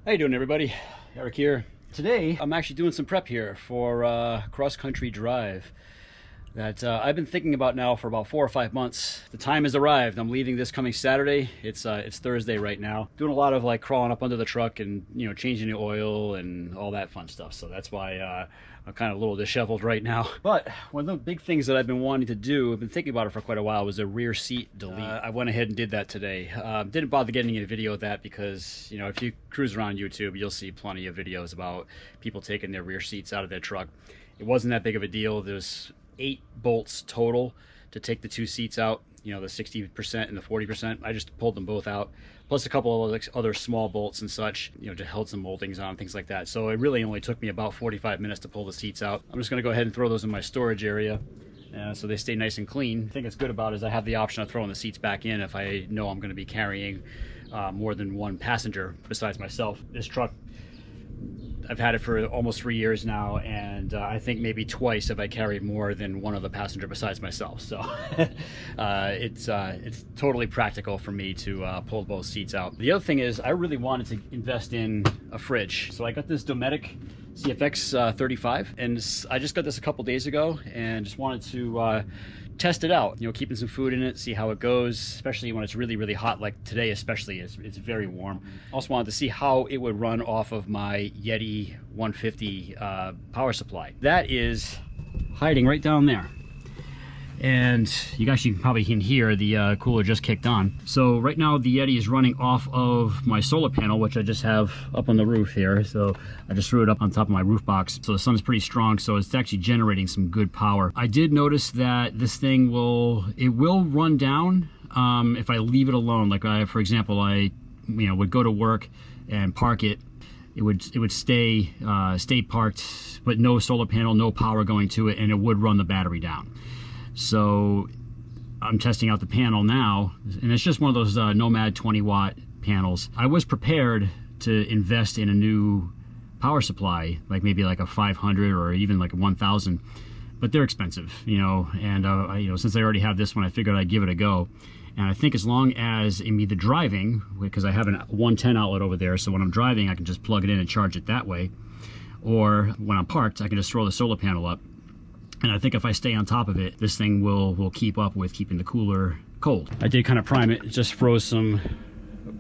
How you doing, everybody? Eric here. Today I'm actually doing some prep here for a cross-country drive that I've been thinking about now for about 4 or 5 months. The time has arrived. I'm leaving this coming Saturday. It's Thursday right now. Doing a lot of like crawling up under the truck and changing the oil and all that fun stuff. So that's why I'm kind of a little disheveled right now. But one of the big things that I've been wanting to do, I've been thinking about it for quite a while, was a rear seat delete. I went ahead and did that today. Didn't bother getting a video of that because if you cruise around YouTube, you'll see plenty of videos about people taking their rear seats out of their truck. It wasn't that big of a deal. There's 8 bolts total to take the 2 seats out, the 60% and the 40%. I just pulled them both out, plus a couple of other small bolts and such, to held some moldings on, things like that. So it really only took me about 45 minutes to pull the seats out. I'm just going to go ahead and throw those in my storage area so they stay nice and clean. The thing that's good about it is I have the option of throwing the seats back in if I know I'm going to be carrying more than one passenger besides myself. This truck, I've had it for almost 3 years now, and I think maybe twice have I carried more than one other passenger besides myself. So it's totally practical for me to pull both seats out. The other thing is I really wanted to invest in a fridge. So I got this Dometic CFX 35, and I just got this a couple days ago and just wanted to test it out, keeping some food in it, see how it goes, especially when it's really hot like today. Especially it's very warm. Also wanted to see how it would run off of my Yeti 150 power supply. That is hiding right down there, and you guys probably can hear the cooler just kicked on. So right now the Yeti is running off of my solar panel, which I just have up on the roof here. So I just threw it up on top of my roof box. So the sun is pretty strong, so it's actually generating some good power. I did notice that this thing will run down if I leave it alone. Like for example, I would go to work and park it. It would stay parked, but no solar panel, no power going to it, and it would run the battery down. So I'm testing out the panel now, and it's just one of those Nomad 20-watt panels. I was prepared to invest in a new power supply, like maybe like a 500 or even like a 1000, but they're expensive, and since I already have this one, I figured I'd give it a go. And I think as long as I'm either driving, because I have a 110 outlet over there, so when I'm driving I can just plug it in and charge it that way, or when I'm parked I can just throw the solar panel up. And I think if I stay on top of it, this thing will keep up with keeping the cooler cold. I did kind of prime it, just froze some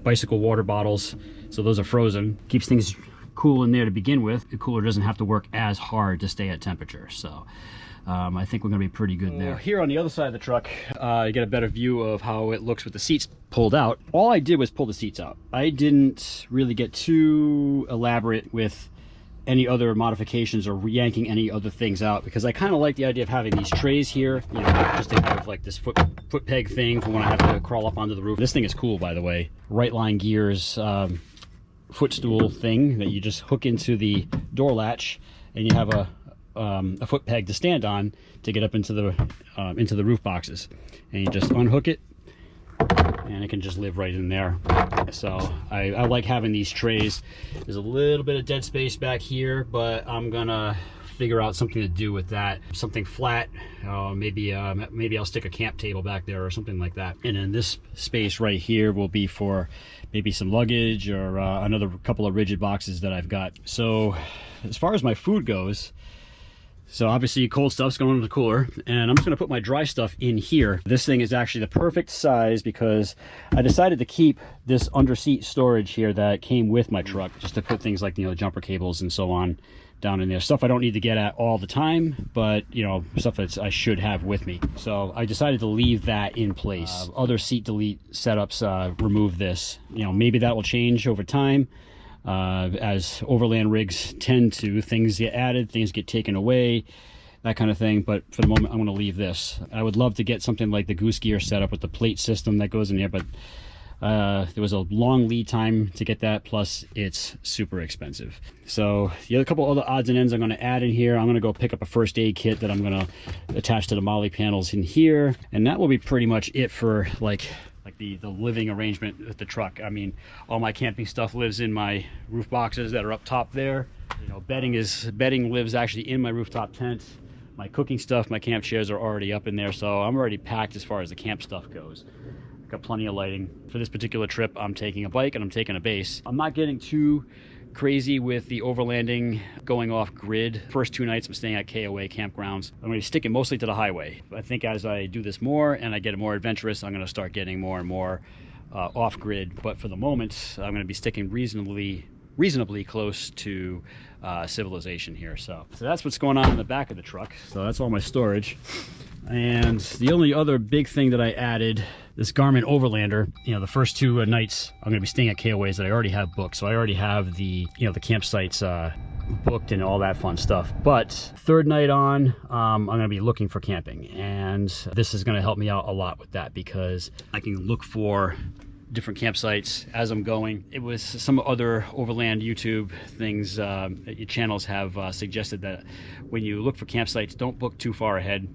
bicycle water bottles, so those are frozen. Keeps things cool in there to begin with. The cooler doesn't have to work as hard to stay at temperature, so I think we're gonna be pretty good there. Here on the other side of the truck, you get a better view of how it looks with the seats pulled out. All I did was pull the seats out. I didn't really get too elaborate with any other modifications or yanking any other things out, because I kind of like the idea of having these trays here, just to have like this foot peg thing for when I have to crawl up onto the roof. This thing is cool, by the way. Right Line Gears footstool thing that you just hook into the door latch, and you have a foot peg to stand on to get up into the roof boxes, and you just unhook it and it can just live right in there. So I like having these trays. There's a little bit of dead space back here, but I'm gonna figure out something to do with that. Something flat, maybe I'll stick a camp table back there or something like that. And then this space right here will be for maybe some luggage or another couple of rigid boxes that I've got. So as far as my food goes, so obviously cold stuff's going in the cooler, and I'm just gonna put my dry stuff in here. This thing is actually the perfect size because I decided to keep this under seat storage here that came with my truck, just to put things like jumper cables and so on down in there. Stuff I don't need to get at all the time, but stuff that I should have with me. So I decided to leave that in place. Other seat delete setups remove this. Maybe that will change over time. As overland rigs tend to, things get added, things get taken away, that kind of thing. But for the moment, I'm going to leave this. I would love to get something like the Goose Gear setup with the plate system that goes in there, but there was a long lead time to get that, plus it's super expensive. So the other couple other odds and ends I'm going to add in here, I'm going to go pick up a first aid kit that I'm going to attach to the Molly panels in here, and that will be pretty much it for like the living arrangement with the truck. I mean, all my camping stuff lives in my roof boxes that are up top there. Bedding lives actually in my rooftop tent. My cooking stuff, my camp chairs are already up in there, so I'm already packed as far as the camp stuff goes. Got plenty of lighting. For this particular trip, I'm taking a bike and I'm taking a base. I'm not getting too crazy with the overlanding, going off grid. First 2 nights I'm staying at KOA campgrounds. I'm going to be sticking mostly to the highway. I think as I do this more and I get more adventurous, I'm going to start getting more and more off grid. But for the moment, I'm going to be sticking reasonably close to civilization here. So that's what's going on in the back of the truck. So that's all my storage. And the only other big thing that I added, this Garmin Overlander, the first 2 nights I'm going to be staying at KOAs that I already have booked. So I already have the campsites booked and all that fun stuff. But 3rd night on, I'm going to be looking for camping. And this is going to help me out a lot with that, because I can look for different campsites as I'm going. It was some other overland YouTube things, channels have suggested that when you look for campsites, don't book too far ahead.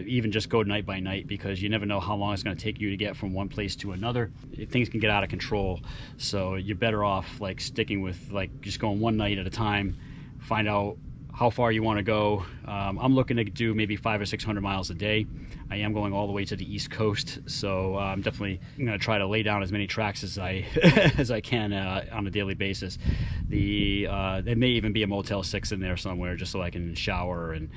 Even just go night by night, because you never know how long it's going to take you to get from one place to another. Things can get out of control, so you're better off like sticking with just going one night at a time. Find out how far you want to go. I'm looking to do maybe 500 or 600 miles a day. I am going all the way to the East Coast, so I'm definitely going to try to lay down as many tracks as I as I can on a daily basis. There may even be a Motel 6 in there somewhere, just so I can shower and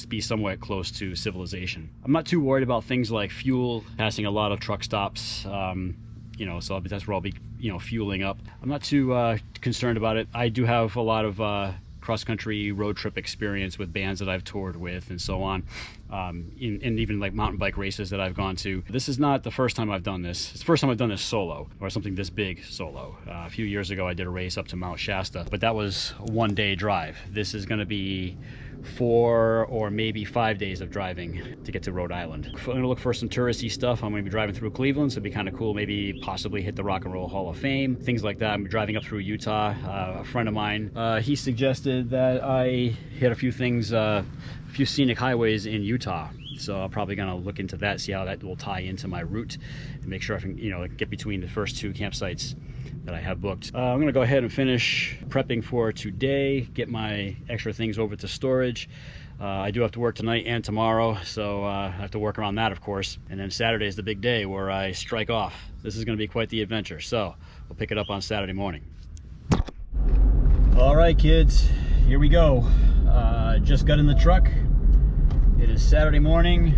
be somewhat close to civilization. I'm not too worried about things like fuel, passing a lot of truck stops, so that's where I'll be, fueling up. I'm not too concerned about it. I do have a lot of cross-country road trip experience with bands that I've toured with and so on, and even like mountain bike races that I've gone to. This is not the first time I've done this. It's the first time I've done this solo, or something this big solo. A few years ago I did a race up to Mount Shasta, but that was a 1-day drive. This is going to be 4 or maybe 5 days of driving to get to Rhode Island. I'm going to look for some touristy stuff. I'm going to be driving through Cleveland, so it'd be kind of cool, maybe possibly hit the Rock and Roll Hall of Fame, things like that. I'm driving up through Utah. A friend of mine, he suggested that I hit a few things, a few scenic highways in Utah. So I'm probably going to look into that, see how that will tie into my route, and make sure I can, get between the first 2 campsites that I have booked. I'm going to go ahead and finish prepping for today, get my extra things over to storage. I do have to work tonight and tomorrow, so I have to work around that, of course. And then Saturday is the big day where I strike off. This is going to be quite the adventure, so we'll pick it up on Saturday morning. All right, kids, here we go. Just got in the truck. It is Saturday morning,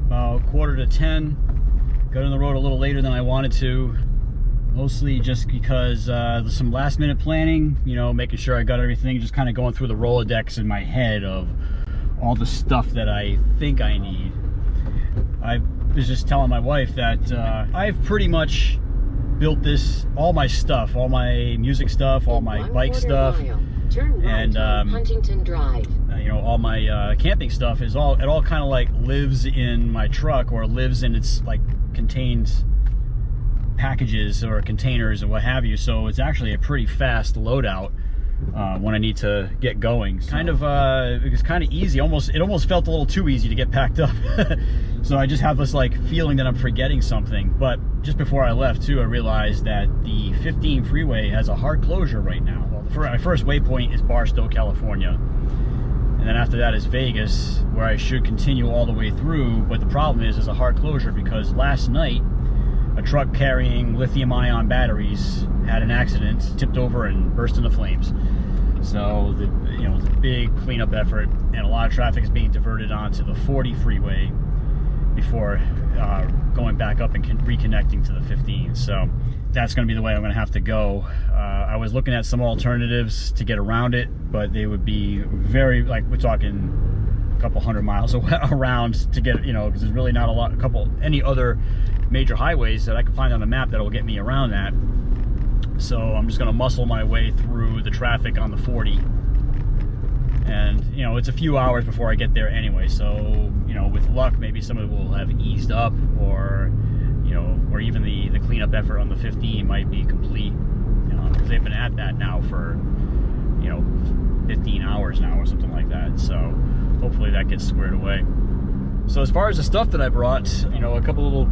about 9:45. Got on the road a little later than I wanted to. Mostly just because there's some last minute planning, making sure I got everything, just kind of going through the Rolodex in my head of all the stuff that I think I need. I was just telling my wife that I've pretty much built all my stuff, all my music stuff, all my bike stuff, and Huntington Drive. All my camping stuff it all kind of like lives in my truck, or lives in its contains packages or containers or what have you, so it's actually a pretty fast loadout when I need to get going. So it was kind of easy, it almost felt a little too easy to get packed up. So I just have this feeling that I'm forgetting something. But just before I left too, I realized that the 15 freeway has a hard closure right now. Well, my first waypoint is Barstow, California, and then after that is Vegas, where I should continue all the way through. But the problem is there's a hard closure because last night a truck carrying lithium-ion batteries had an accident, tipped over and burst into flames. So it's a big cleanup effort, and a lot of traffic is being diverted onto the 40 freeway before going back up and reconnecting to the 15. So that's going to be the way I'm going to have to go. I was looking at some alternatives to get around it, but they would be very, we're talking a couple 100 miles around to get, because there's really not any other major highways that I can find on the map that will get me around that. So I'm just going to muscle my way through the traffic on the 40, and it's a few hours before I get there anyway, so with luck maybe some of it will have eased up, or or even the cleanup effort on the 15 might be complete, because they've been at that now for 15 hours now or something like that. So hopefully that gets squared away. So as far as the stuff that I brought, a couple little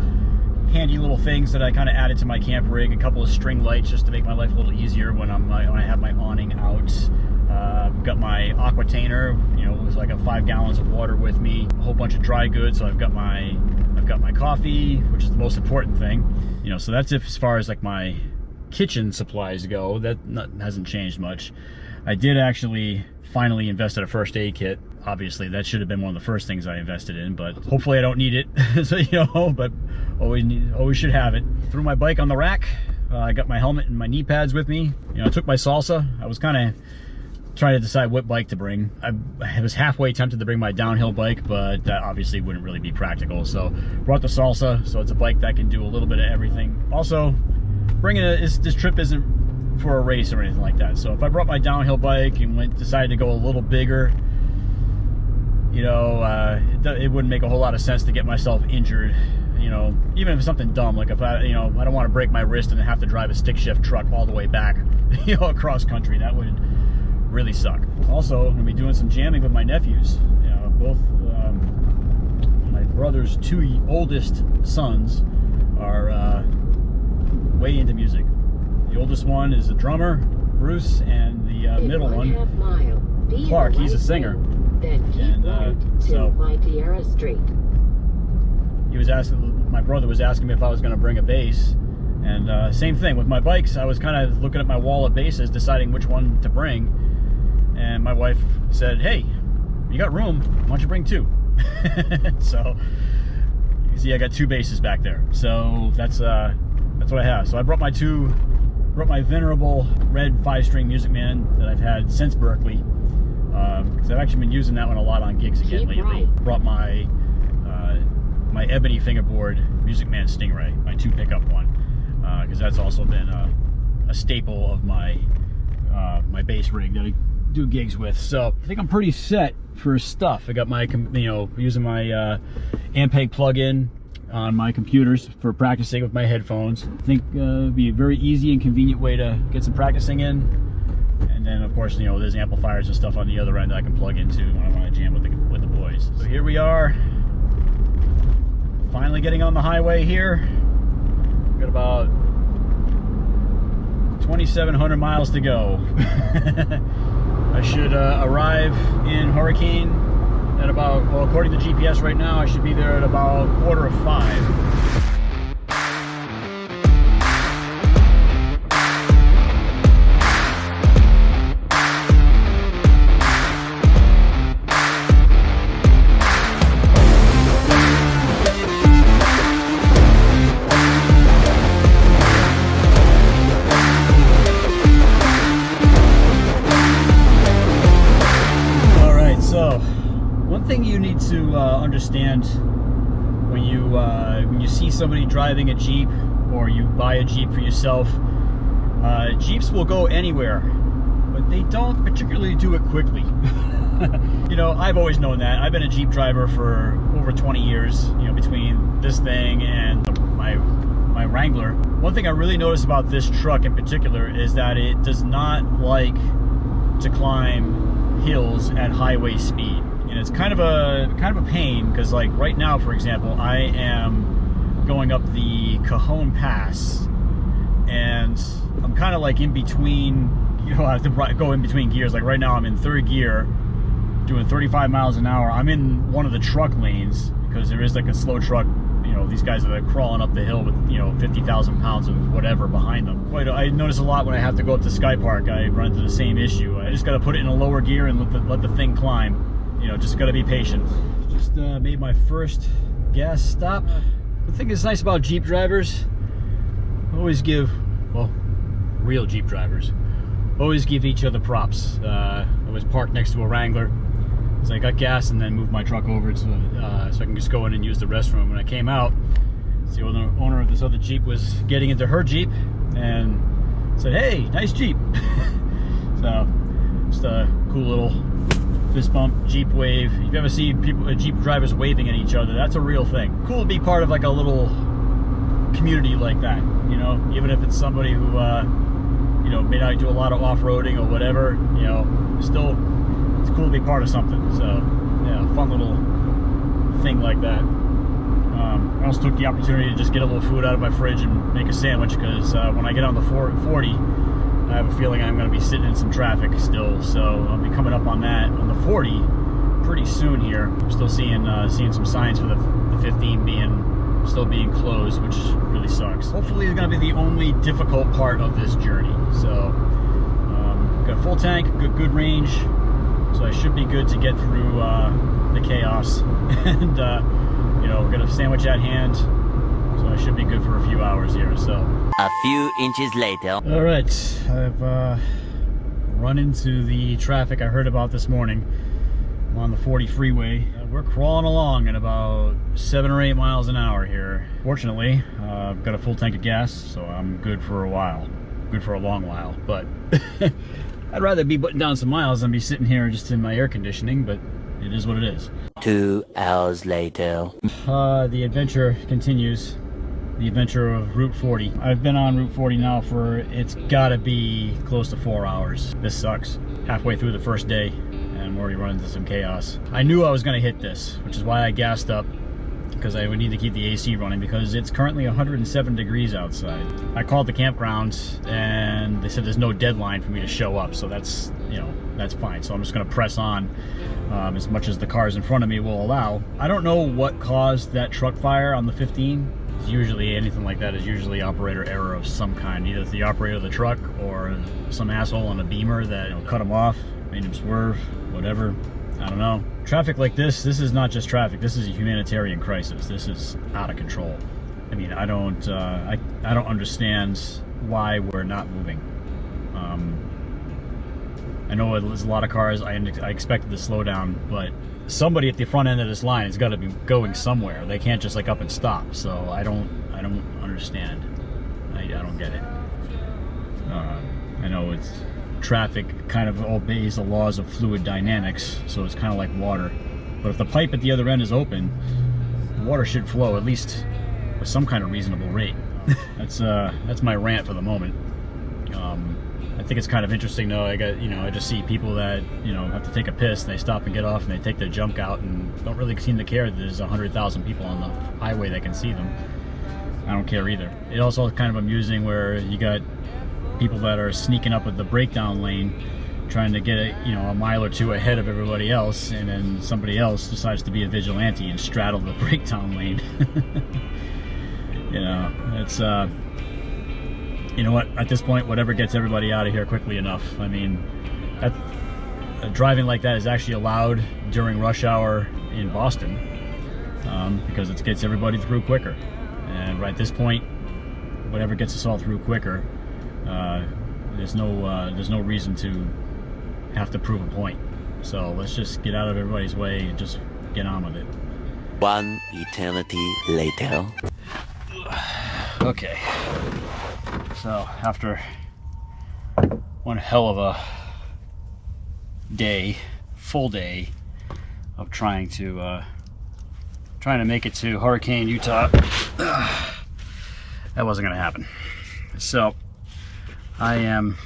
handy little things that I kind of added to my camp rig, a couple of string lights just to make my life a little easier when I have my awning out. Got my aquatainer, it was like 5 gallons of water with me, a whole bunch of dry goods. So I've got my coffee, which is the most important thing. So that's it as far as my kitchen supplies go, hasn't changed much. I did actually finally invest in a first aid kit. Obviously, that should have been one of the first things I invested in, but hopefully I don't need it. So, you know, but always should have it. Threw my bike on the rack. I got my helmet and my knee pads with me. You know, I took my salsa. I was kind of trying to decide what bike to bring. I was halfway tempted to bring my downhill bike, but that obviously wouldn't really be practical. So brought the salsa, so it's a bike that can do a little bit of everything. Also, this trip isn't for a race or anything like that. So if I brought my downhill bike and decided to go a little bigger, you know, it wouldn't make a whole lot of sense to get myself injured. You know, even if it's something dumb, like if I don't want to break my wrist and have to drive a stick shift truck all the way back, you know, across country. That would really suck. Also, I'm gonna be doing some jamming with my nephews. You know, both my brother's two oldest sons are way into music. The oldest one is a drummer, Bruce, and the middle one, Clark, he's a singer. And so he was asking, my brother was asking me if I was going to bring a bass. And same thing with my bikes. I was kind of looking at my wall of bases, deciding which one to bring. And my wife said, "Hey, you got room? Why don't you bring two?" So you can see I got two basses back there. So that's what I have. So I brought my venerable red 5-string Music Man that I've had since Berkeley. Because I've actually been using that one a lot on gigs again lately. Brought my my ebony fingerboard Music Man Stingray, my 2 pickup one, because that's also been a staple of my my bass rig that I do gigs with. So I think I'm pretty set for stuff. I got my, you know, using my Ampeg plug-in on my computers for practicing with my headphones. I think it'd be a very easy and convenient way to get some practicing in. And then of course, you know, there's amplifiers and stuff on the other end that I can plug into when I want to jam with the boys. So here we are, finally getting on the highway here. We've got about 2,700 miles to go. I should arrive in Hurricane at about, well, according to GPS right now, I should be there at about 4:45. Thing you need to understand when you see somebody driving a Jeep or you buy a Jeep for yourself, Jeeps will go anywhere, but they don't particularly do it quickly. You know, I've always known that. I've been a Jeep driver for over 20 years, you know, between this thing and my Wrangler. One thing I really noticed about this truck in particular is that it does not like to climb hills at highway speed. And it's kind of a pain, because like right now, for example, I am going up the Cajon Pass, and I'm kind of like in between, you know, I have to go in between gears. Like right now I'm in 3rd gear, doing 35 miles an hour. I'm in one of the truck lanes, because there is like a slow truck, you know, these guys that are crawling up the hill with, you know, 50,000 pounds of whatever behind them. I notice a lot when I have to go up to Sky Park, I run into the same issue. I just got to put it in a lower gear and let the thing climb. You know, just gotta be patient. Just made my first gas stop. The thing that's nice about Jeep drivers, always give, well, real Jeep drivers, always give each other props. I was parked next to a Wrangler, so I got gas and then moved my truck over so I can just go in and use the restroom. When I came out, the owner of this other Jeep was getting into her Jeep and said, "Hey, nice Jeep." So, just a cool little fist bump, Jeep wave. If you ever see people, Jeep drivers waving at each other, that's a real thing. Cool to be part of like a little community like that, you know, even if it's somebody who, you know, may not do a lot of off-roading or whatever, you know, still, it's cool to be part of something. So, yeah, fun little thing like that. I also took the opportunity to just get a little food out of my fridge and make a sandwich, because when I get on the 40, I have a feeling I'm going to be sitting in some traffic still, so I'll be coming up on that on the 40 pretty soon here. I'm still seeing some signs for the 15 being still being closed, which really sucks. Hopefully it's going to be the only difficult part of this journey. So got a full tank, good range, so I should be good to get through the chaos. And you know, got a sandwich at hand, so I should be good for a few hours here. So a few inches later. All right, I've run into the traffic I heard about this morning. I'm on the 40 freeway. We're crawling along at about 7 or 8 miles an hour here. Fortunately, I've got a full tank of gas, so I'm good for a while. Good for a long while, but I'd rather be putting down some miles than be sitting here just in my air conditioning, but it is what it is. 2 hours later. The adventure continues. The adventure of Route 40. I've been on Route 40 now for, it's gotta be close to 4 hours. This sucks. Halfway through the first day, and I'm already running into some chaos. I knew I was gonna hit this, which is why I gassed up, because I would need to keep the AC running, because it's currently 107 degrees outside. I called the campground and they said there's no deadline for me to show up, so that's, you know, that's fine. So I'm just gonna press on as much as the cars in front of me will allow. I don't know what caused that truck fire on the 15. Usually anything like that is usually operator error of some kind. Either the operator of the truck or some asshole on a beamer that, you know, cut him off, made him swerve, whatever. I don't know. Traffic like this is not just traffic. This is a humanitarian crisis. This is out of control. I mean, I don't understand why we're not moving. I know there's a lot of cars. I expected to slow down, but somebody at the front end of this line has got to be going somewhere. They can't just like up and stop. So I don't understand. I don't get it. I know it's traffic kind of obeys the laws of fluid dynamics, so it's kind of like water. But if the pipe at the other end is open, water should flow at least with some kind of reasonable rate. That's my rant for the moment. I think it's kind of interesting though. I just see people that, you know, have to take a piss, and they stop and get off, and they take their junk out, and don't really seem to care that there's 100,000 people on the highway that can see them. I don't care either. It also kind of amusing where you got people that are sneaking up at the breakdown lane, trying to get a mile or two ahead of everybody else, and then somebody else decides to be a vigilante and straddle the breakdown lane. You know, it's you know what, at this point, whatever gets everybody out of here quickly enough. I mean, driving like that is actually allowed during rush hour in Boston, because it gets everybody through quicker. And right at this point, whatever gets us all through quicker, there's no reason to have to prove a point. So let's just get out of everybody's way and just get on with it. 1 eternity later. Okay, so after one hell of a day, full day of trying to make it to Hurricane, Utah, that wasn't gonna happen. So I am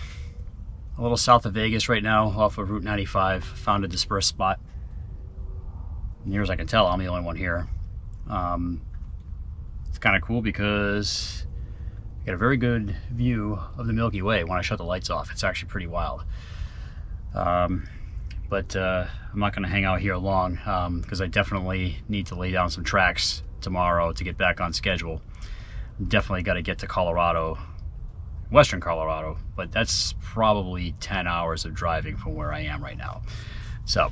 a little south of Vegas right now, off of Route 95. Found a dispersed spot. Near as I can tell, I'm the only one here. It's kind of cool because I get a very good view of the Milky Way when I shut the lights off. It's actually pretty wild. But I'm not going to hang out here long, because I definitely need to lay down some tracks tomorrow to get back on schedule. Definitely got to get to Colorado, Western Colorado, but that's probably 10 hours of driving from where I am right now. So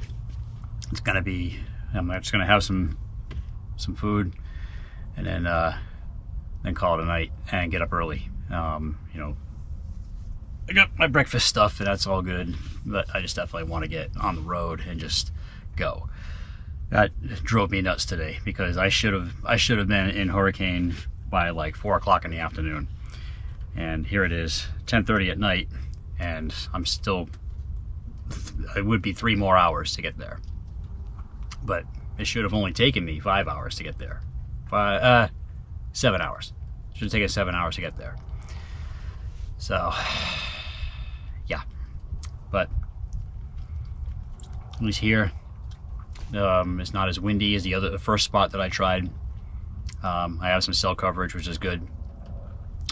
it's going to be, I'm just going to have some food, and then call it a night and get up early. You know, I got my breakfast stuff, and that's all good, but I just definitely want to get on the road and just go. That drove me nuts today, because I should have been in Hurricane by like 4 o'clock in the afternoon, and here it is 10:30 at night, and I'm still, it would be 3 more hours to get there, but it should have only taken me 5 hours to get there. 7 hours. Should have taken 7 hours to get there. So yeah, but at least here it's not as windy as the first spot that I tried. I have some cell coverage, which is good,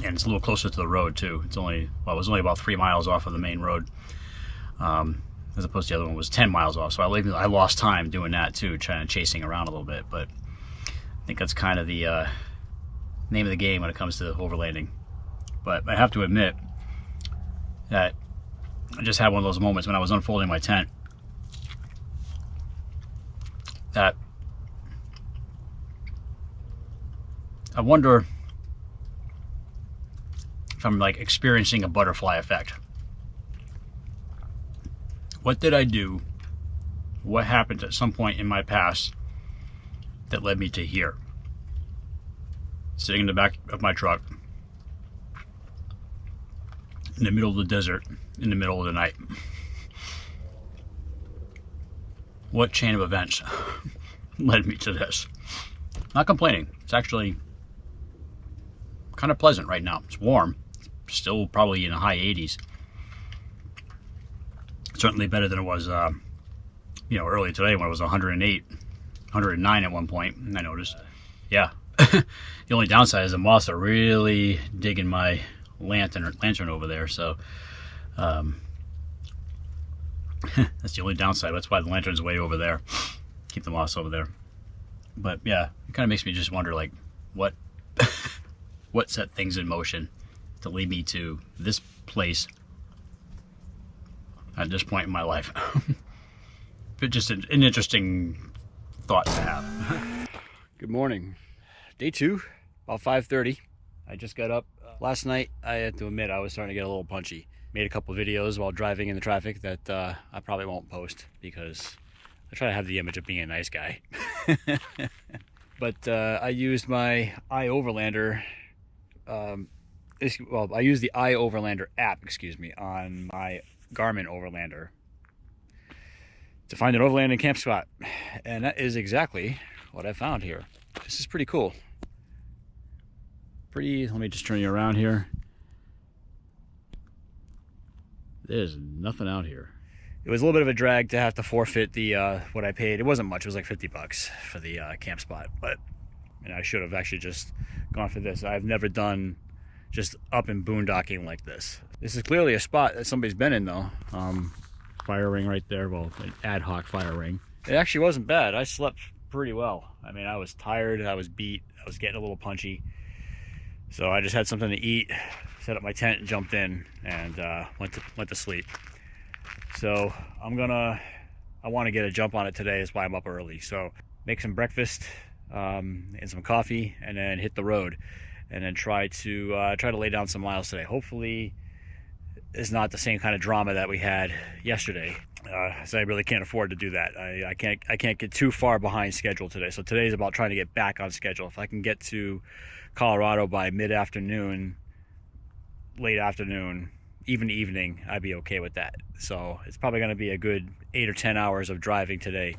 and it's a little closer to the road too. It was only about 3 miles off of the main road, as opposed to the other one was 10 miles off. So I lost time doing that too, chasing around a little bit. But I think that's kind of the name of the game when it comes to overlanding. But I have to admit that I just had one of those moments when I was unfolding my tent that I wonder if I'm like experiencing a butterfly effect. What did I do? What happened at some point in my past that led me to here? Sitting in the back of my truck in the middle of the desert, in the middle of the night. What chain of events led me to this? Not complaining. It's actually kind of pleasant right now. It's warm. It's still probably in the high 80s. Certainly better than it was, earlier today when it was 108, 109 at one point. I noticed. Yeah. The only downside is the moths are really digging my lantern over there. So that's the only downside. That's why the lantern's way over there. Keep the moths over there. But yeah, it kind of makes me just wonder, like, what what set things in motion to lead me to this place at this point in my life. But just an interesting thought to have. Good morning. Day 2, about 5:30. I just got up. Last night, I had to admit, I was starting to get a little punchy. Made a couple videos while driving in the traffic that I probably won't post because I try to have the image of being a nice guy. But I used my iOverlander. I used the iOverlander app, on my Garmin Overlander to find an overlanding camp spot, and that is exactly what I found here. This is pretty cool. Let me just turn you around here. There's nothing out here. It was a little bit of a drag to have to forfeit the what I paid. It wasn't much. It was like $50 for the camp spot, but I should have actually just gone for this. I've never done just up and boondocking like this. This is clearly a spot that somebody's been in, though. Fire ring right there. Well, an ad hoc fire ring. It actually wasn't bad. I slept pretty well. I mean, I was tired. I was beat. I was getting a little punchy. So I just had something to eat, set up my tent, and jumped in, and went to sleep. So I want to get a jump on it today. That's why I'm up early. So make some breakfast and some coffee, and then hit the road, and then try to lay down some miles today. Hopefully, it's not the same kind of drama that we had yesterday. So I really can't afford to do that. I can't get too far behind schedule today. So today is about trying to get back on schedule. If I can get to Colorado by mid-afternoon, late afternoon, even evening, I'd be okay with that. So it's probably going to be a good 8 or 10 hours of driving today.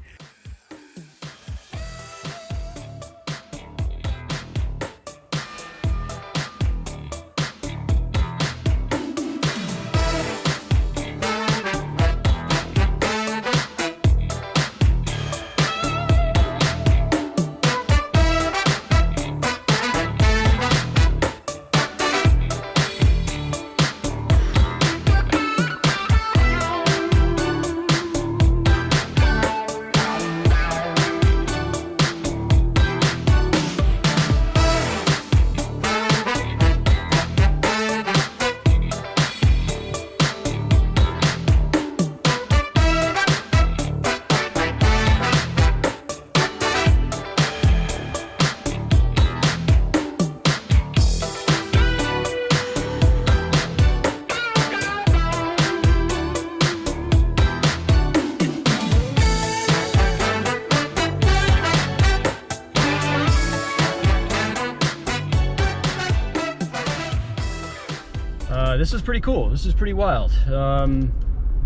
This is pretty cool. This is pretty wild.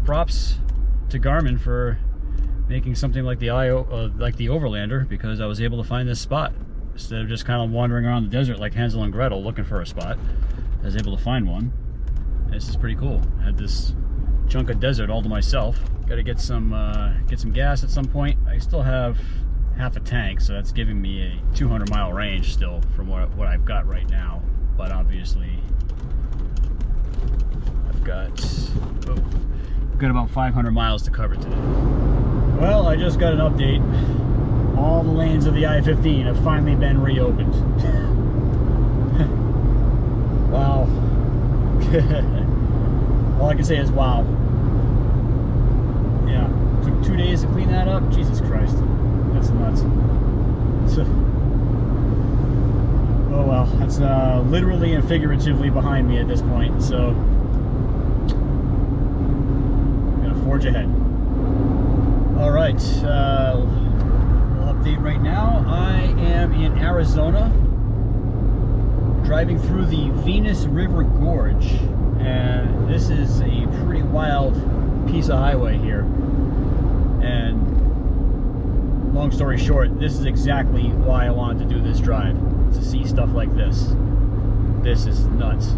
Props to Garmin for making something like the Overlander, because I was able to find this spot instead of just kind of wandering around the desert like Hansel and Gretel looking for a spot. I was able to find one. This is pretty cool. I had this chunk of desert all to myself. Got to get some gas at some point. I still have half a tank, so that's giving me a 200-mile range still from what I've got right now. But obviously, I've got about 500 miles to cover today. Well, I just got an update. All the lanes of the I-15 have finally been reopened. All I can say is wow. Yeah, took 2 days to clean that up. Jesus Christ, that's nuts. Oh well, that's literally and figuratively behind me at this point. So, I'm gonna forge ahead. All right, update right now. I am in Arizona, driving through the Venus River Gorge, and this is a pretty wild piece of highway here. And long story short, this is exactly why I wanted to do this drive, to see stuff like this. This is nuts.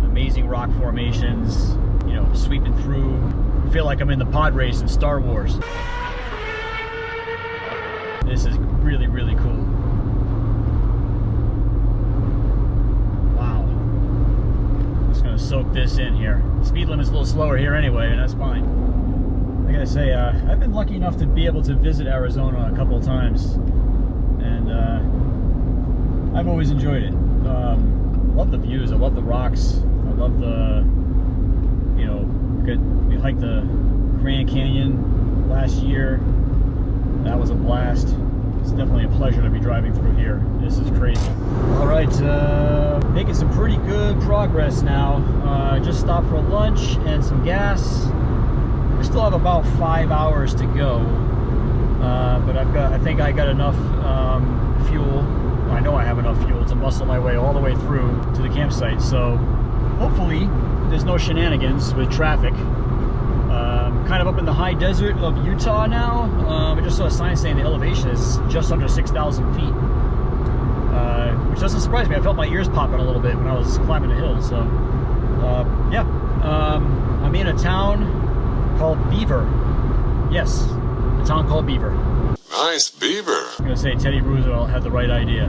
Amazing rock formations, you know, sweeping through. I feel like I'm in the pod race in Star Wars. This is really, really cool. Wow. I'm just gonna soak this in here. Speed limit's a little slower here anyway, and that's fine. I gotta say, I've been lucky enough to be able to visit Arizona a couple of times, and I've always enjoyed it. Love the views, I love the rocks, I love the, you know, we hiked the Grand Canyon last year. That was a blast. It's definitely a pleasure to be driving through here. This is crazy. All right, making some pretty good progress now. Just stopped for lunch and some gas. I still have about 5 hours to go, but I think I got enough fuel. Well, I know I have enough fuel to muscle my way all the way through to the campsite. So hopefully there's no shenanigans with traffic. Kind of up in the high desert of Utah now. I just saw a sign saying the elevation is just under 6,000 feet, which doesn't surprise me. I felt my ears popping a little bit when I was climbing the hill. So yeah, I'm in a town called Beaver. Yes, a town called Beaver. Nice Beaver. I'm gonna say Teddy Roosevelt had the right idea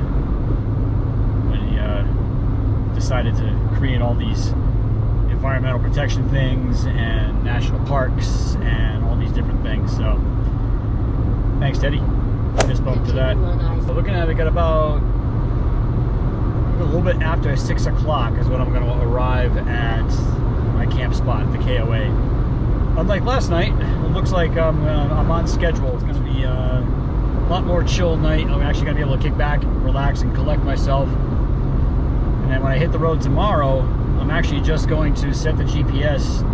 when he decided to create all these environmental protection things and national parks and all these different things. So thanks, Teddy. Fist bump to that. So looking at it, got about a little bit after 6 o'clock is when I'm going to arrive at my camp spot, the KOA. Unlike last night, it looks like I'm on schedule. It's going to be a lot more chill night. I'm actually going to be able to kick back, relax, and collect myself. And then when I hit the road tomorrow, I'm actually just going to set the GPS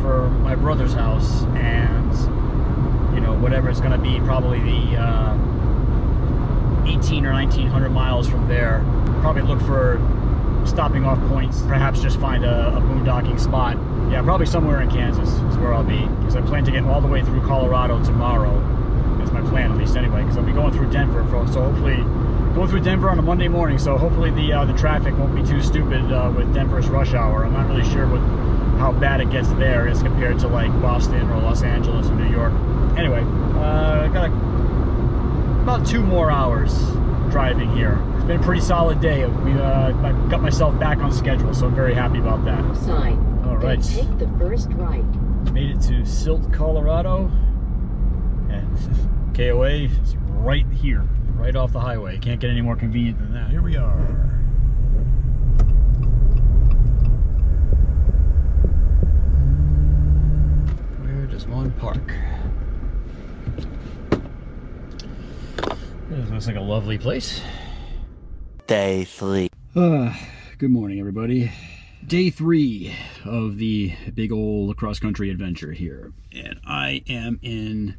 for my brother's house, and you know, whatever it's going to be, probably the 18 or 1900 miles from there. Probably look for stopping off points, perhaps just find a boondocking spot. Yeah, probably somewhere in Kansas is where I'll be, because I plan to get all the way through Colorado tomorrow. That's my plan, at least anyway, because I'll be going through Denver, so hopefully going through Denver on a Monday morning, so hopefully the traffic won't be too stupid with Denver's rush hour. I'm not really sure how bad it gets there as compared to like Boston or Los Angeles or New York. Anyway, I got about 2 more hours driving here. It's been a pretty solid day. I got myself back on schedule, so I'm very happy about that. Sign. All right. Then take the first right. Made it to Silt, Colorado, and KOA is right here. Right off the highway. Can't get any more convenient than that. Here we are. Where does one park? This looks like a lovely place. Day 3. Good morning, everybody. Day 3 of the big old cross-country adventure here. And I am in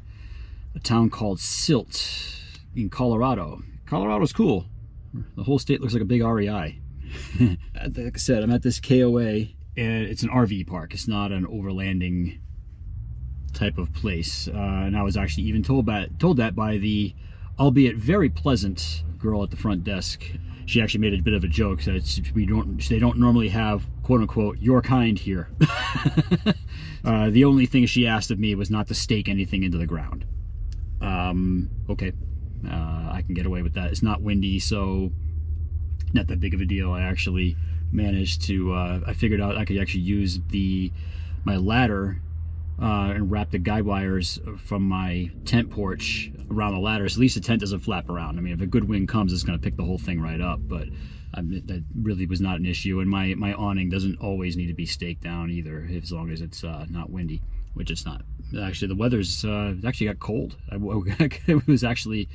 a town called Silt in Colorado. Colorado's cool. The whole state looks like a big REI. Like I said, I'm at this KOA, and it's an RV park. It's not an overlanding type of place. And I was actually even told that by the, albeit very pleasant, girl at the front desk. She actually made a bit of a joke that they don't normally have, quote unquote, your kind here. The only thing she asked of me was not to stake anything into the ground. Okay. I can get away with that. It's not windy, so not that big of a deal. I actually managed to, I figured out I could actually use my ladder and wrap the guide wires from my tent porch around the ladder, so at least the tent doesn't flap around. I mean, if a good wind comes, it's going to pick the whole thing right up, but that really was not an issue. And my awning doesn't always need to be staked down either, as long as it's not windy, which it's not. Actually, the weather's actually got cold. It was actually,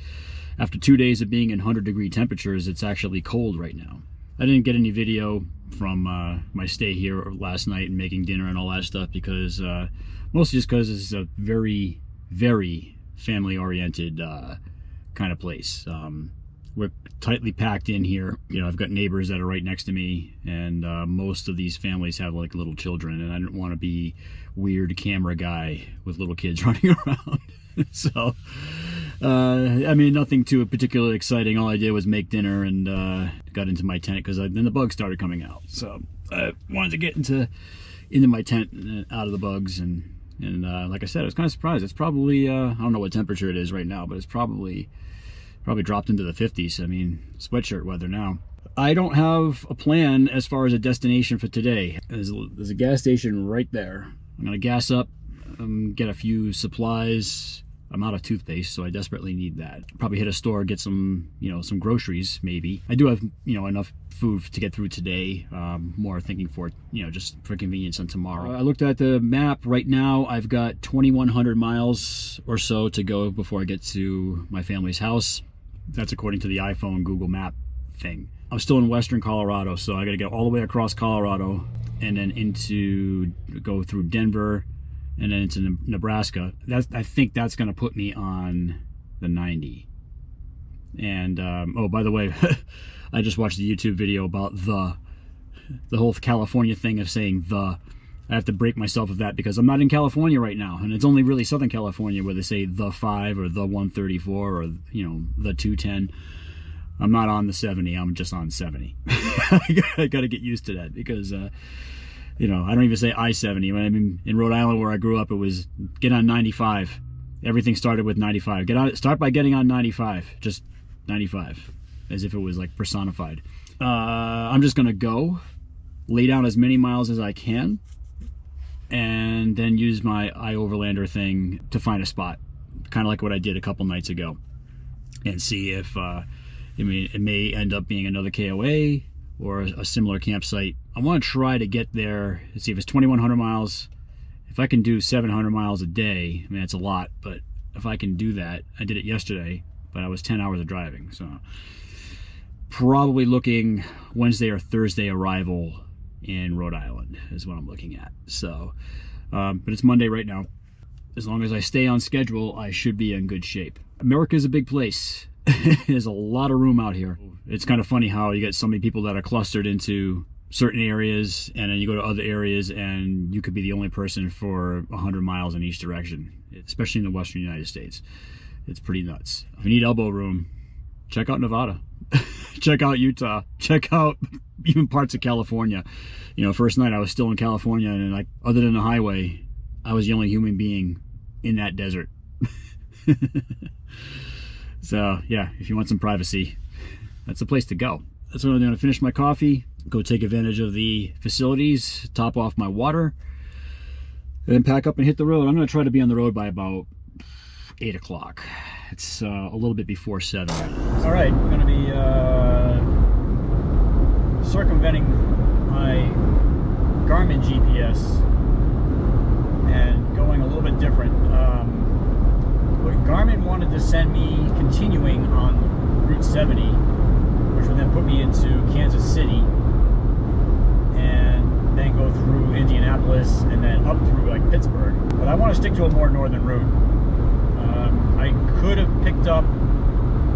after 2 days of being in 100-degree temperatures, it's actually cold right now. I didn't get any video from my stay here last night and making dinner and all that stuff, because mostly just because it's a very, very family-oriented kind of place. We're tightly packed in here. You know, I've got neighbors that are right next to me, and most of these families have like little children, and I didn't want to be weird camera guy with little kids running around. So I mean, nothing too particularly exciting. All I did was make dinner and got into my tent, because then the bugs started coming out. So I wanted to get into my tent and out of the bugs, and like I said, I was kind of surprised. It's probably I don't know what temperature it is right now, but it's probably dropped into the 50s. I mean, sweatshirt weather now. I don't have a plan as far as a destination for today. There's a gas station right there. I'm gonna gas up, get a few supplies. I'm out of toothpaste, so I desperately need that. Probably hit a store, get some, some groceries, maybe. I do have, enough food to get through today. More thinking for, just for convenience on tomorrow. I looked at the map. Right now, I've got 2,100 miles or so to go before I get to my family's house. That's according to the iPhone Google Map thing. I'm still in western Colorado, so I gotta go all the way across Colorado and then go through Denver, and then into Nebraska. I think that's going to put me on the 90. And oh, by the way, I just watched the YouTube video about the whole California thing of saying the. I have to break myself of that, because I'm not in California right now, and it's only really Southern California where they say the 5 or the 134 or the 210. I'm not on the 70. I'm just on 70. I got to get used to that, because I don't even say I-70. When I'm in Rhode Island, where I grew up, it was get on 95. Everything started with 95. Start by getting on 95. Just 95, as if it was like personified. I'm just gonna go lay down as many miles as I can, and then use my iOverlander thing to find a spot, kind of like what I did a couple nights ago, and see if it may end up being another KOA or a similar campsite. I want to try to get there. Let's see if it's 2,100 miles. If I can do 700 miles a day, I mean, it's a lot, but if I can do that, I did it yesterday, but I was 10 hours of driving. So probably looking Wednesday or Thursday arrival in Rhode Island is what I'm looking at. So, but it's Monday right now. As long as I stay on schedule, I should be in good shape. America is a big place. There's a lot of room out here. It's kind of funny how you get so many people that are clustered into certain areas, and then you go to other areas and you could be the only person for 100 miles in each direction, especially in the western United States. It's pretty nuts. If you need elbow room, check out Nevada. Check out Utah. Check out even parts of California. First night I was still in California, and like, other than the highway, I was the only human being in that desert. So yeah, if you want some privacy, that's the place to go. That's what I'm going to finish my coffee, go take advantage of the facilities, top off my water, and then pack up and hit the road. I'm going to try to be on the road by about 8 o'clock. It's a little bit before 7 right now. All right, I'm going to be circumventing my Garmin GPS and going a little bit different. Garmin wanted to send me continuing on Route 70, which would then put me into Kansas City, and then go through Indianapolis, and then up through like Pittsburgh. But I want to stick to a more northern route. I could have picked up,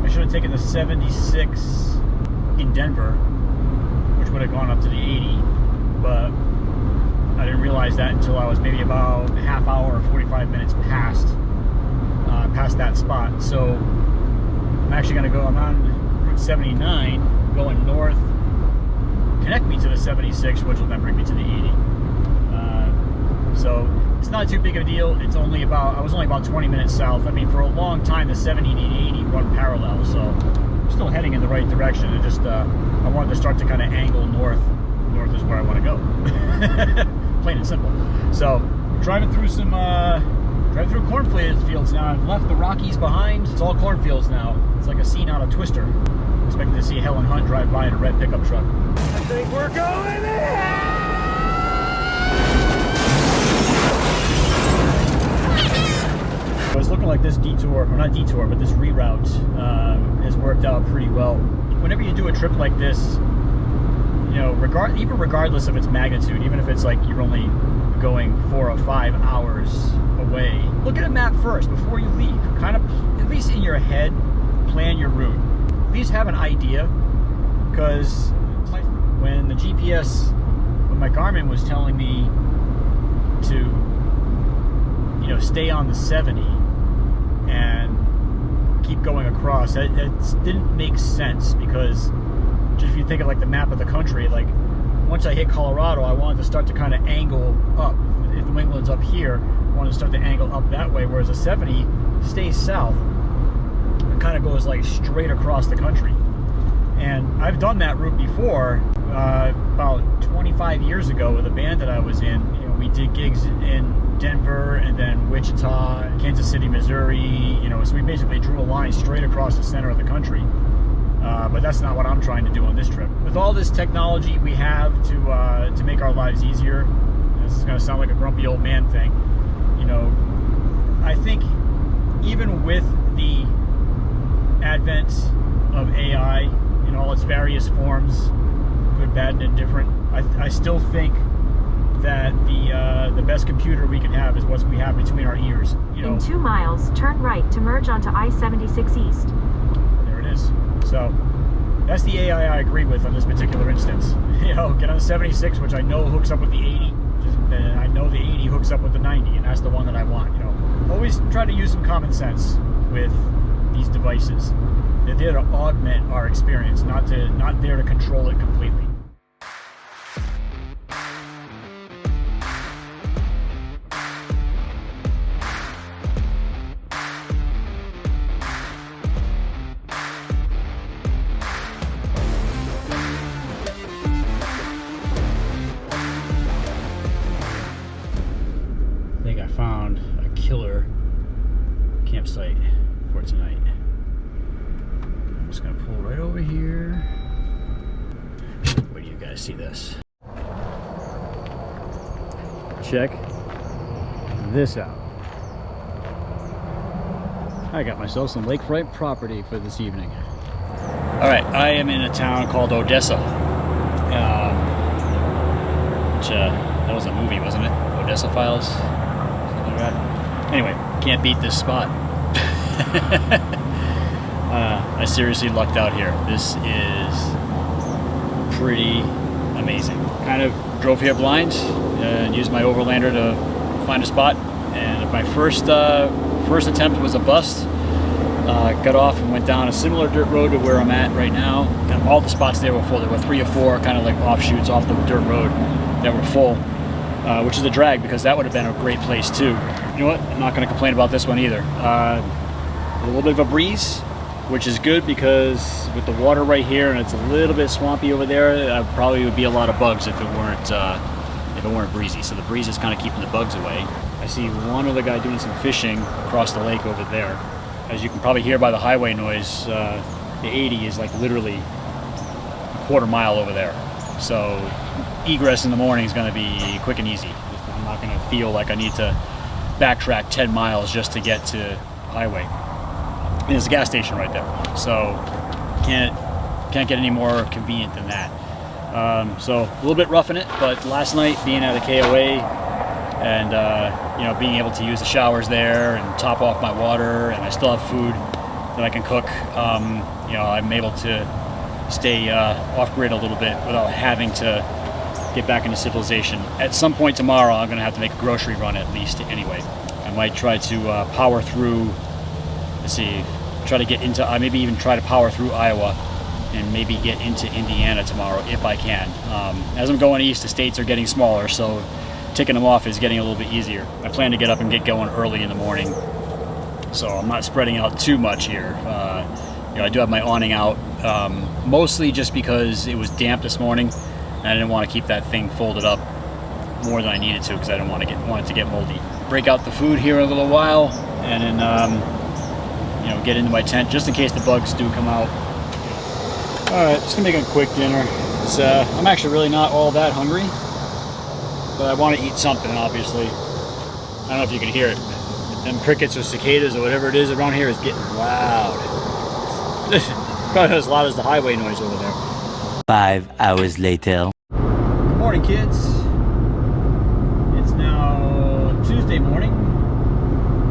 I should have taken the 76 in Denver, which would have gone up to the 80, but I didn't realize that until I was maybe about a half hour or 45 minutes past that spot. So I'm actually going to go, I'm on Route 79 going north, connect me to the 76, which will then bring me to the 80. So it's not too big of a deal. It's only about, I was only about 20 minutes south. I mean, for a long time the 70 and 80 run parallel, so I'm still heading in the right direction. And just I wanted to start to kind of angle north. North is where I want to go. Plain and simple. So Driving through some cornfields now. I've left the Rockies behind. It's all cornfields now. It's like a scene out of Twister. I'm expecting to see Helen Hunt drive by in a red pickup truck. I think we're going in! So it's looking like this detour, or not detour, but this reroute has worked out pretty well. Whenever you do a trip like this, you know, even regardless of its magnitude, even if it's like you're only going 4 or 5 hours away, look at a map first before you leave. Kind of, at least in your head, plan your route. At least have an idea, because when the GPS, when my Garmin was telling me to, you know, stay on the 70 and keep going across, it didn't make sense, because just if you think of like the map of the country, like once I hit Colorado, I wanted to start to kind of angle up. If New England's up here, I wanted to start to angle up that way, whereas a 70 stays south. It kind of goes like straight across the country. And I've done that route before, about 25 years ago with a band that I was in. You know, we did gigs in Denver and then Wichita, Kansas City, Missouri, you know, so we basically drew a line straight across the center of the country. But that's not what I'm trying to do on this trip. With all this technology we have to make our lives easier, this is going to sound like a grumpy old man thing, you know, I think even with the advent of AI in all its various forms, good, bad, and indifferent, I still think that the best computer we can have is what we have between our ears. You know, in 2 miles, turn right to merge onto I-76 East. There it is. So that's the AI I agree with on this particular instance. You know, get on the 76, which I know hooks up with the 80. And I know the 80 hooks up with the 90, and that's the one that I want. You know, always try to use some common sense with these devices. They're there to augment our experience, not there to control it completely. I think I found a killer campsite for tonight. I'm just gonna pull right over here. Wait till you guys see this. Check this out. I got myself some lakefront property for this evening. All right, I am in a town called Odessa. That was a movie, wasn't it? Odessa Files. Anyway, can't beat this spot. I seriously lucked out here. This is pretty amazing. Kind of drove here blind and used my overlander to find a spot. And my first attempt was a bust. Got off and went down a similar dirt road to where I'm at right now. And all the spots there were full. There were 3 or 4 kind of like offshoots off the dirt road that were full. Which is a drag, because that would have been a great place too. You know what? I'm not going to complain about this one either. A little bit of a breeze, which is good, because with the water right here and it's a little bit swampy over there, probably would be a lot of bugs if it weren't breezy. So the breeze is kind of keeping the bugs away. I see one other guy doing some fishing across the lake over there. As you can probably hear by the highway noise, the 80 is like literally a quarter mile over there. So egress in the morning is going to be quick and easy. I'm not going to feel like I need to backtrack 10 miles just to get to highway. And there's a gas station right there, so can't get any more convenient than that. So a little bit roughing it, but last night being at a KOA and you know, being able to use the showers there and top off my water, and I still have food that I can cook. You know, I'm able to stay off grid a little bit without having to get back into civilization. At some point tomorrow, I'm going to have to make a grocery run at least anyway. I might try to power through, let's see, try to get into, maybe even try to power through Iowa and maybe get into Indiana tomorrow if I can. As I'm going east, the states are getting smaller, so ticking them off is getting a little bit easier. I plan to get up and get going early in the morning, so I'm not spreading out too much here. You know, I do have my awning out, mostly just because it was damp this morning and I didn't want to keep that thing folded up more than I needed to because I didn't want it to get moldy. Break out the food here in a little while, and then you know, get into my tent just in case the bugs do come out. All right, just gonna make a quick dinner. I'm actually really not all that hungry, but I want to eat something. Obviously, I don't know if you can hear it. Them crickets or cicadas or whatever it is around here is getting loud. Probably not as loud as the highway noise over there. 5 hours later. Good morning, kids. It's now Tuesday morning,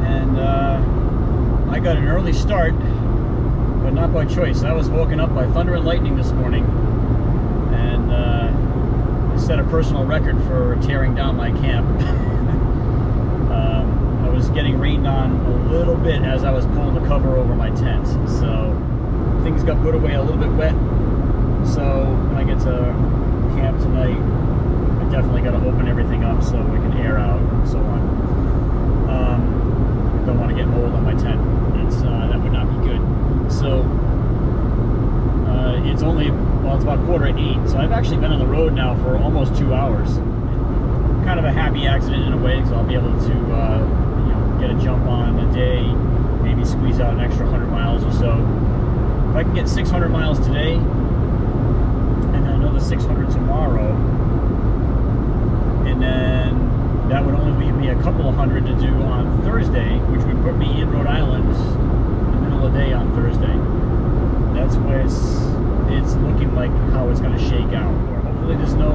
and I got an early start, but not by choice. I was woken up by thunder and lightning this morning, and I set a personal record for tearing down my camp. I was getting rained on a little bit as I was pulling the cover over my tent, so things got put away a little bit wet. So when I get to camp tonight, I definitely got to open everything up so we can air out and so on. I don't want to get mold on my tent. That would not be good. So it's only, well, it's about 7:45, so I've actually been on the road now for almost 2 hours. Kind of a happy accident in a way, because I'll be able to you know, get a jump on a day, maybe squeeze out an extra 100 miles or so. If I can get 600 miles today, and then another 600 tomorrow, and then that would only leave me a couple of hundred to do on Thursday, which would put me in Rhode Island in the middle of the day on Thursday. That's where it's looking like how it's going to shake out. Hopefully there's no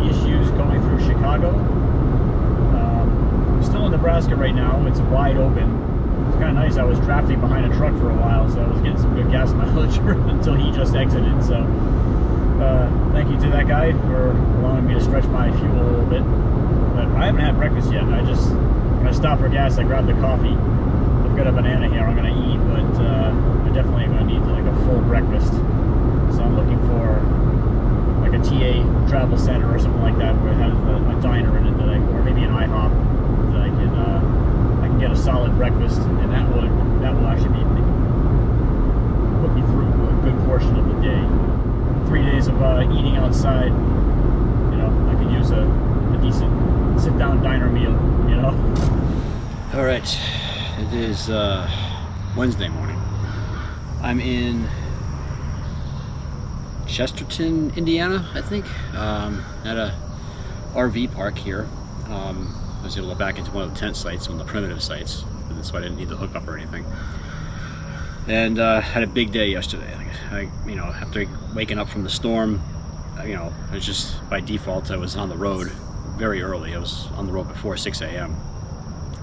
issues going through Chicago. I'm still in Nebraska right now. It's wide open. It's kind of nice. I was drafting behind a truck for a while, so I was getting some good gas mileage until he just exited. So thank you to that guy for allowing me to stretch my fuel a little bit. But I haven't had breakfast yet. When I stop for gas, I grab the coffee. I've got a banana here I'm going to eat, but I definitely am going to need like a full breakfast. So I'm looking for like a TA travel center or something like that where it has a diner in it or maybe an IHOP that I can get a solid breakfast, and that will actually put me through a good portion of the day. 3 days of eating outside, you know, I could use a decent sit-down diner meal, you know. All right, it is Wednesday morning. I'm in Chesterton, Indiana, I think, at a RV park here. I was able to back into one of the tent sites, one of the primitive sites, so I didn't need the hookup or anything. And had a big day yesterday. You know, after waking up from the storm, you know, it was just by default I was on the road very early. I was on the road before 6 a.m.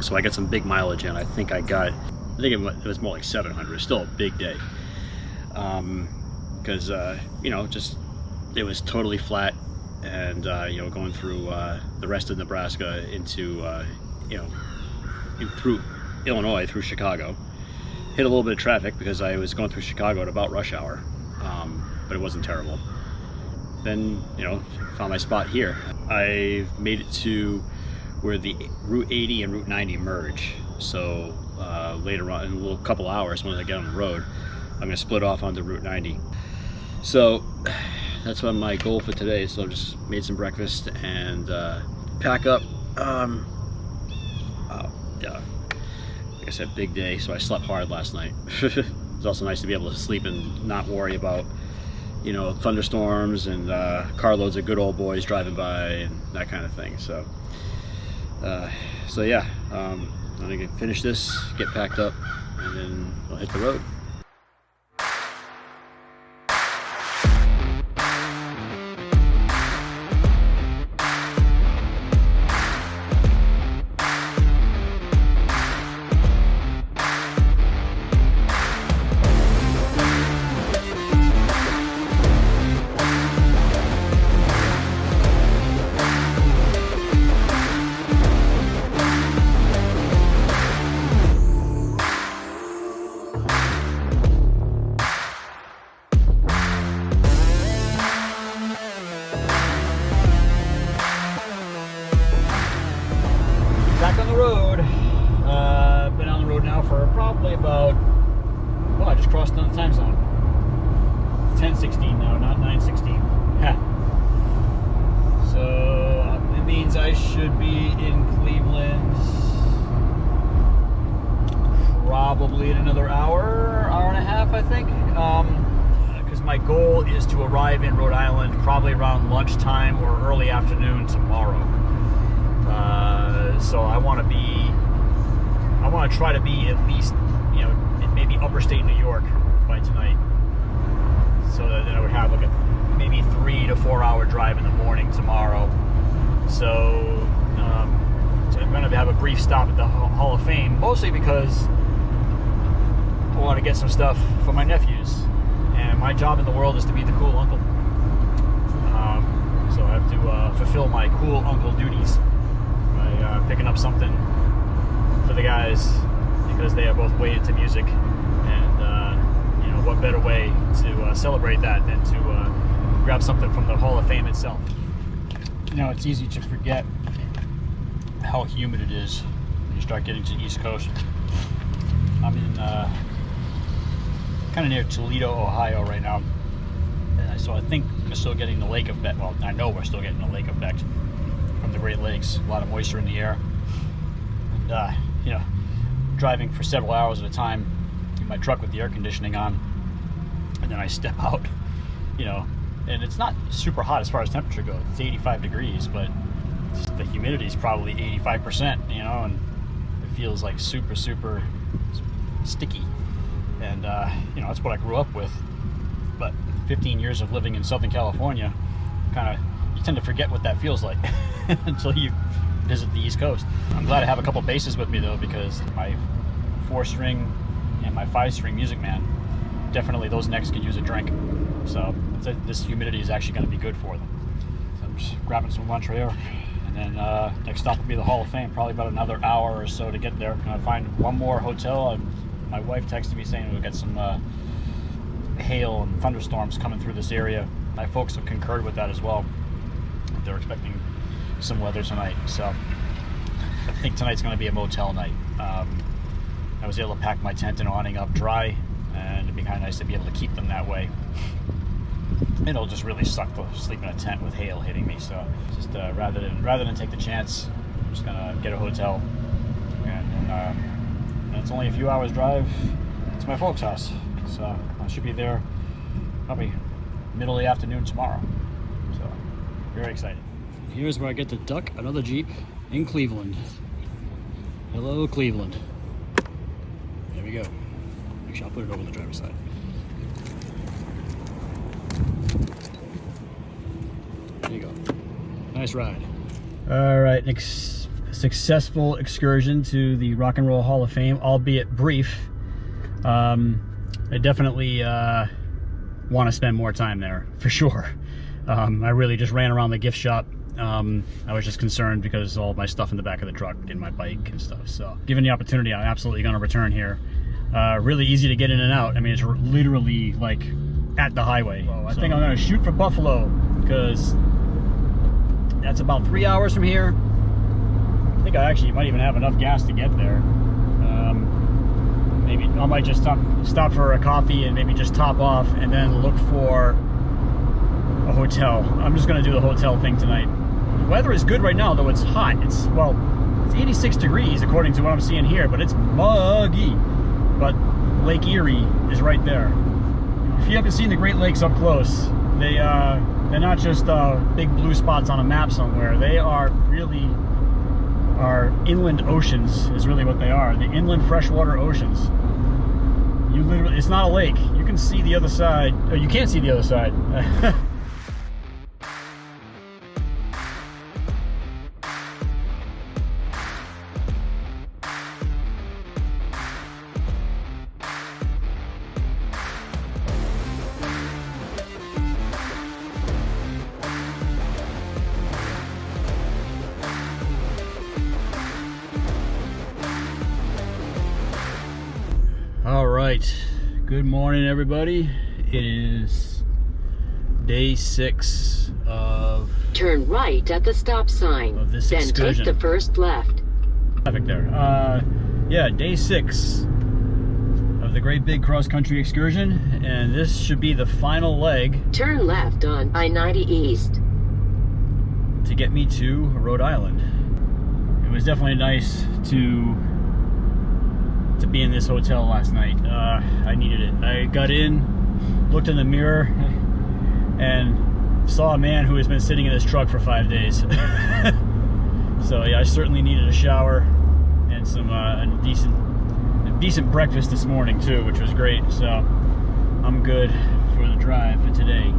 So I got some big mileage in. I think it was more like 700. It's still a big day. Because you know, just it was totally flat, and you know, going through the rest of Nebraska into you know, through Illinois, through Chicago, hit a little bit of traffic because I was going through Chicago at about rush hour, but it wasn't terrible. Then, you know, found my spot here. I made it to where the Route 80 and Route 90 merge. So later on, in a little couple hours, when I get on the road, I'm going to split off onto Route 90. So that's what my goal for today. So I just made some breakfast and pack up. Yeah, like I said, big day. So I slept hard last night. It was also nice to be able to sleep and not worry about, you know, thunderstorms and carloads of good old boys driving by and that kind of thing. So yeah, I'm gonna finish this, get packed up, and then I'll hit the road. Back on the road. Been on the road now for probably about, well, I just crossed on the time zone. 10:16 now, not 9:16. Ha. So I'm in means I should be in Cleveland probably in another hour and a half, I think. Because my goal is to arrive in Rhode Island probably around lunchtime or early afternoon tomorrow. So I want to try to be at least, you know, maybe upper state New York by tonight. So that then I would have like a maybe 3 to 4 hour drive in the morning tomorrow. So, so I'm going to have a brief stop at the Hall of Fame, mostly because I want to get some stuff for my nephews. And my job in the world is to be the cool uncle. So I have to fulfill my cool uncle duties by picking up something for the guys, because they are both way into music. And, you know, what better way to celebrate that than to grab something from the Hall of Fame itself. You know, it's easy to forget how humid it is when you start getting to the East Coast. I'm in kind of near Toledo, Ohio right now. And so I think we're still getting the lake effect. Well, I know we're still getting the lake effect from the Great Lakes. A lot of moisture in the air. And, you know, driving for several hours at a time in my truck with the air conditioning on. And then I step out, you know, and it's not super hot as far as temperature goes. It's 85 degrees, but the humidity is probably 85%, you know, and it feels like super, super sticky. And, you know, that's what I grew up with. But 15 years of living in Southern California, you tend to forget what that feels like until you visit the East Coast. I'm glad I have a couple bases with me, though, because my 4-string and my 5-string Music Man, definitely those necks could use a drink. So this humidity is actually going to be good for them. So I'm just grabbing some lunch right here. And then next stop will be the Hall of Fame. Probably about another hour or so to get there. I'm going to find one more hotel. My wife texted me saying we'll get some hail and thunderstorms coming through this area. My folks have concurred with that as well. They're expecting some weather tonight. So I think tonight's going to be a motel night. I was able to pack my tent and awning up dry, and it'd be kind of nice to be able to keep them that way. It'll just really suck to sleep in a tent with hail hitting me. So just rather than take the chance, I'm just gonna get a hotel, and it's only a few hours drive to my folks' house. So I should be there probably middle of the afternoon tomorrow. So very excited. Here's where I get to duck another Jeep in Cleveland. Hello, Cleveland. There we go. Actually, I'll put it over the driver's side. There you go. Nice ride. All right, successful excursion to the Rock and Roll Hall of Fame, albeit brief. I definitely want to spend more time there, for sure. I really just ran around the gift shop. I was just concerned because all my stuff in the back of the truck and my bike and stuff. So given the opportunity, I'm absolutely going to return here. Really easy to get in and out. I mean, it's literally like at the highway. So I think I'm going to shoot for Buffalo, because that's about 3 hours from here. I think I actually might even have enough gas to get there. Maybe I might just stop for a coffee and maybe just top off and then look for a hotel. I'm just going to do the hotel thing tonight. The weather is good right now, though it's hot. It's 86 degrees according to what I'm seeing here, but it's muggy. But Lake Erie is right there. If you haven't seen the Great Lakes up close, they're not just big blue spots on a map somewhere. They are really inland oceans is really what they are. The inland freshwater oceans. You literally, it's not a lake. You can see the other side. Or you can't see the other side. All right, good morning, everybody. It is day 6 of turn right at the stop sign, of this then excursion. take the first left. Traffic there. Yeah, day 6 of the great big cross-country excursion, and this should be the final leg. Turn left on I-90 East. to get me to Rhode Island. It was definitely nice to be in this hotel last night. I needed it. I got in, looked in the mirror, and saw a man who has been sitting in his truck for 5 days. So yeah, I certainly needed a shower and some a decent breakfast this morning too, which was great. So I'm good for the drive for today.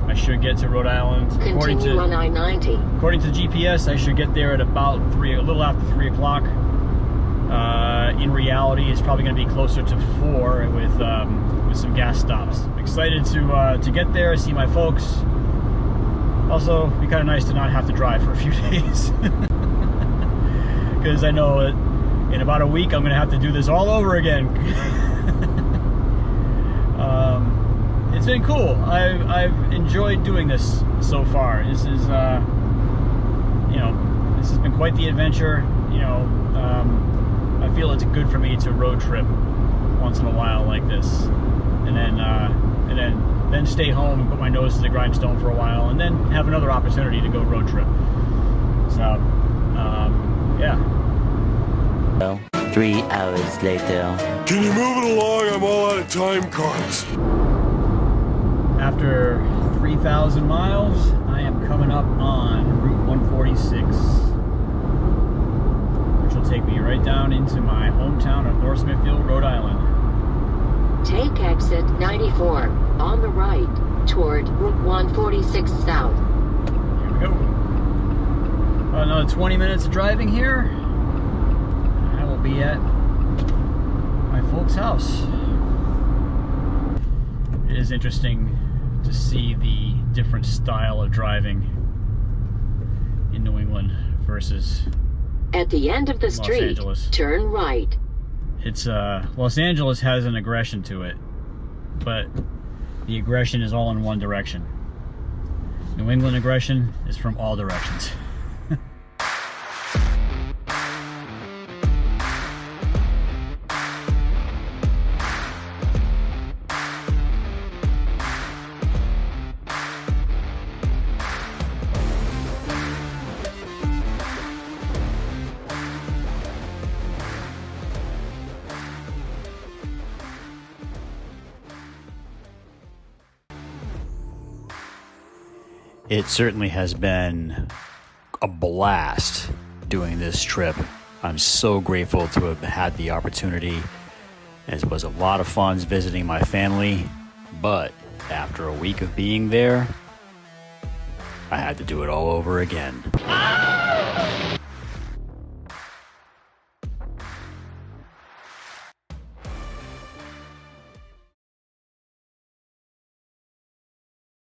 I should get to Rhode Island. Continue on I-90. According to the GPS, I should get there at about a little after 3 o'clock. In reality, it's probably going to be closer to 4 with some gas stops. Excited to get there, see my folks. Also, it'd be kind of nice to not have to drive for a few days, because I know that in about a week I'm going to have to do this all over again. It's been cool. I've enjoyed doing this so far. This is this has been quite the adventure. I feel it's good for me to road trip once in a while like this, and then stay home and put my nose to the grindstone for a while, and then have another opportunity to go road trip. So, yeah. 3 hours later. Can you move it along? I'm all out of time cards. After 3,000 miles, I am coming up on Route 146, which will take me right down into my hometown of North Smithfield, Rhode Island. Take exit 94 on the right toward Route 146 South. Here we go. About another 20 minutes of driving here, I will be at my folks' house. It is interesting to see the different style of driving in New England versus At the end of the Los street, Angeles. turn right. It's Los Angeles has an aggression to it, but the aggression is all in one direction. New England aggression is from all directions. It certainly has been a blast doing this trip. I'm so grateful to have had the opportunity. It was a lot of fun visiting my family, but after a week of being there, I had to do it all over again.